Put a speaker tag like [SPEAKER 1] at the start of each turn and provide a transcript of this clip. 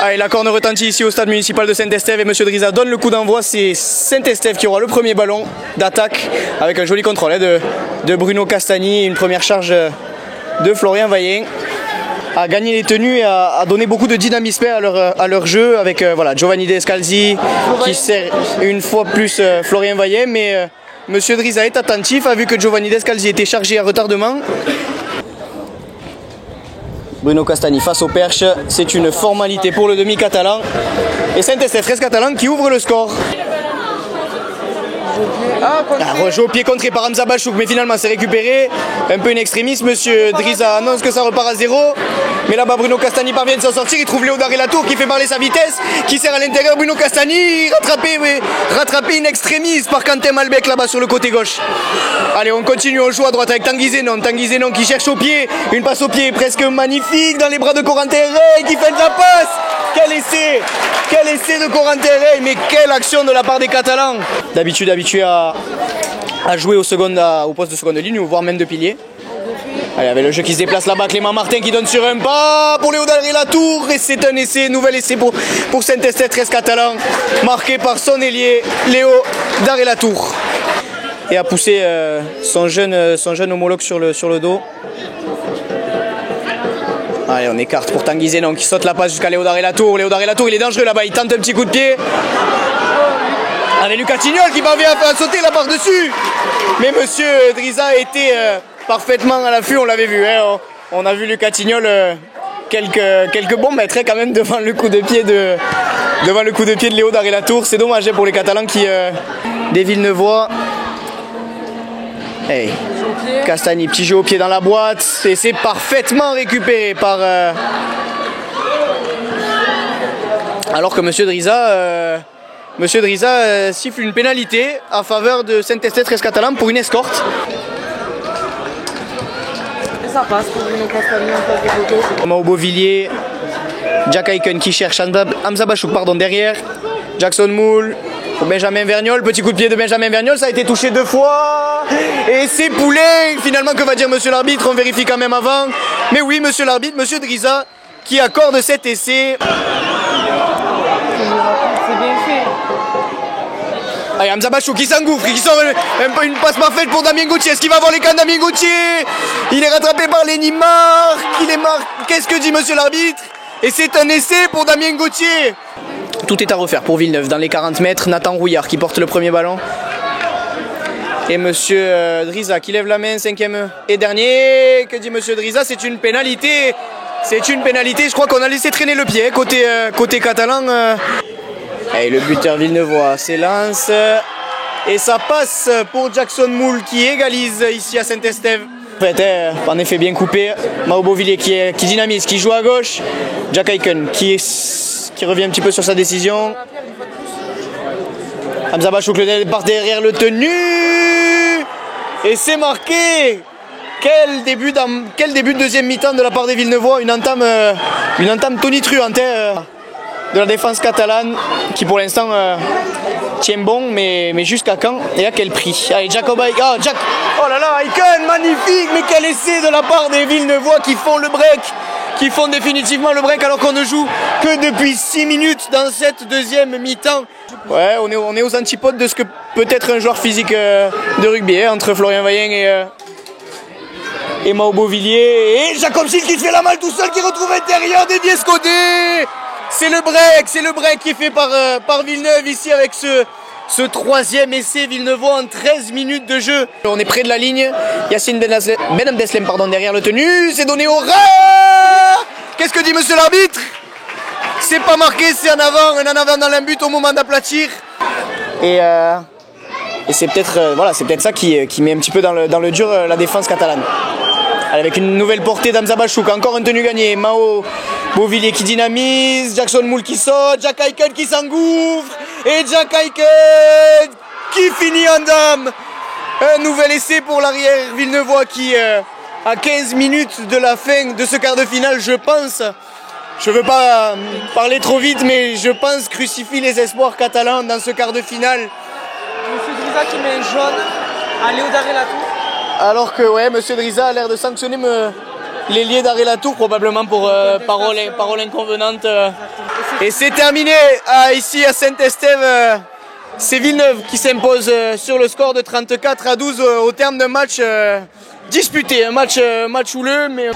[SPEAKER 1] Allez, la corne retentit ici au stade municipal de Saint-Estève et M. Driza donne le coup d'envoi. C'est Saint-Estève qui aura le premier ballon d'attaque avec un joli contrôle de Bruno Castagni. Une première charge de Florian Vaillant a gagné les tenues et a donné beaucoup de dynamisme à leur jeu avec voilà, Giovanni Descalzi qui sert une fois plus Florian Vaillant. Mais M. Driza est attentif, a vu que Giovanni Descalzi était chargé à retardement. Bruno Castagni face au perche, c'est une formalité pour le demi-catalan. Et Saint-Estève 13 catalan qui ouvre le score. Rejou au pied contré par Hamza Bachouk, mais finalement c'est récupéré. Un peu une extrémiste, Monsieur Driza annonce que ça repart à 0. Mais là-bas Bruno Castagni parvient de s'en sortir, il trouve Léo Daré-Latour qui fait parler sa vitesse, qui sert à l'intérieur. Bruno Castagni rattrapé in extremis par Quentin Malbec là-bas sur le côté gauche. Allez, on continue, on joue à droite avec Tanguy Zenon. Tanguy Zenon qui cherche au pied, une passe au pied presque magnifique dans les bras de Corentin Rey qui fait de la passe. Quel essai de Corentin Rey, mais quelle action de la part des Catalans. D'habitude habitué à jouer au poste de seconde ligne ou voire même de pilier. Allez, avec le jeu qui se déplace là-bas, Clément Martin qui donne sur un pas pour Léo Daré-Latour. Et c'est un essai, nouvel essai pour Saint-Estève 13 catalan, marqué par son ailier Léo Daré-Latour. Et a poussé son jeune homologue sur le dos. Allez, on écarte pour Tanguy Zenon qui saute la passe jusqu'à Léo Daré-Latour. Léo Daré-Latour, il est dangereux là-bas, il tente un petit coup de pied. Avec Lucas Tignol qui parvient à sauter là par-dessus. Mais Monsieur Driza était parfaitement à l'affût, on l'avait vu. Hein. On a vu Lucas Tignol quelques bons mètres quand même devant le coup de pied de Léo Daré-Latour. C'est dommage hein, pour les Catalans qui des Villeneuvois. Hey. Castagni, petit jeu au pied dans la boîte. Et c'est parfaitement récupéré par... Alors que Monsieur Driza siffle une pénalité en faveur de Saint-Estève 13 catalan pour une escorte.
[SPEAKER 2] Et ça passe pour une Castagni en face de photo.
[SPEAKER 1] Thomas Beauvilliers, Jack Aiken qui cherche Hamza Bachouk derrière. Jackson Moule pour Benjamin Vergnol. Petit coup de pied de Benjamin Vergnol, ça a été touché 2 fois. Et c'est Poulet. Finalement, que va dire monsieur l'arbitre? On vérifie quand même avant. Mais oui, monsieur l'arbitre, monsieur Driza qui accorde cet essai. Allez, Hamza Bachouk qui s'engouffre, qui sort un peu une passe parfaite pour Damien Gauthier. Est-ce qu'il va avoir les cannes Damien Gauthier? Il est rattrapé par Lenny Marc. Il est marqué. Qu'est-ce que dit monsieur l'arbitre? Et c'est un essai pour Damien Gauthier. Tout est à refaire pour Villeneuve. Dans les 40 mètres, Nathan Rouillard qui porte le premier ballon. Et monsieur Driza qui lève la main, 5e et dernier. Que dit monsieur Driza? C'est une pénalité. C'est une pénalité. Je crois qu'on a laissé traîner le pied côté catalan. Et le buteur villeneuvois s'élance. Et ça passe pour Jackson Moule qui égalise ici à Saint-Estève. En effet bien coupé. Mao Beauvilliers qui dynamise, qui joue à gauche. Jack Aiken qui revient un petit peu sur sa décision. Hamza Bachouk part derrière le tenu. Et c'est marqué. Quel début de deuxième mi-temps de la part des Villeneuvois. Une entame tonitruante de la défense catalane qui pour l'instant tient bon, mais jusqu'à quand et à quel prix? Allez, Jacob Aiken. Oh là là, Aiken, magnifique. Mais quel essai de la part des Villeneuvois qui font le break. Qui font définitivement le break alors qu'on ne joue que depuis 6 minutes dans cette deuxième mi-temps. Ouais, on est aux antipodes de ce que peut être un joueur physique de rugby hein, entre Florian Vaillant et Mao Beauvilliers. Et Jacob Schill qui se fait la malle tout seul, qui retrouve l'intérieur des Escodé. C'est le break qui est fait par Villeneuve ici avec ce troisième essai villeneuvois en 13 minutes de jeu. On est près de la ligne. Yacine Ben Abdeslem derrière le tenu. C'est donné au rat. Qu'est-ce que dit monsieur l'arbitre? C'est pas marqué, c'est un avant dans le but au moment d'aplatir. Et c'est peut-être ça qui met un petit peu dans le dur la défense catalane. Avec une nouvelle portée d'Hamza Bachouk, encore un tenu gagné. Mao Beauvilliers qui dynamise, Jackson Moule qui saute, Jack Aiken qui s'engouffre. Et Jack Aiken qui finit en dame. Un nouvel essai pour l'arrière villeneuvois qui, à 15 minutes de la fin de ce quart de finale, je pense, je ne veux pas parler trop vite, mais je pense crucifie les espoirs catalans dans ce quart de finale.
[SPEAKER 2] Monsieur Driza qui met un jaune à Léo Daré-Latour.
[SPEAKER 1] Alors que ouais, monsieur Driza a l'air de sanctionner l'ailier d'Arrêt Latour, probablement pour parole inconvenante. Et c'est terminé ici à Saint-Estève. C'est Villeneuve qui s'impose sur le score de 34-12 au terme d'un match disputé, un match houleux. Mais...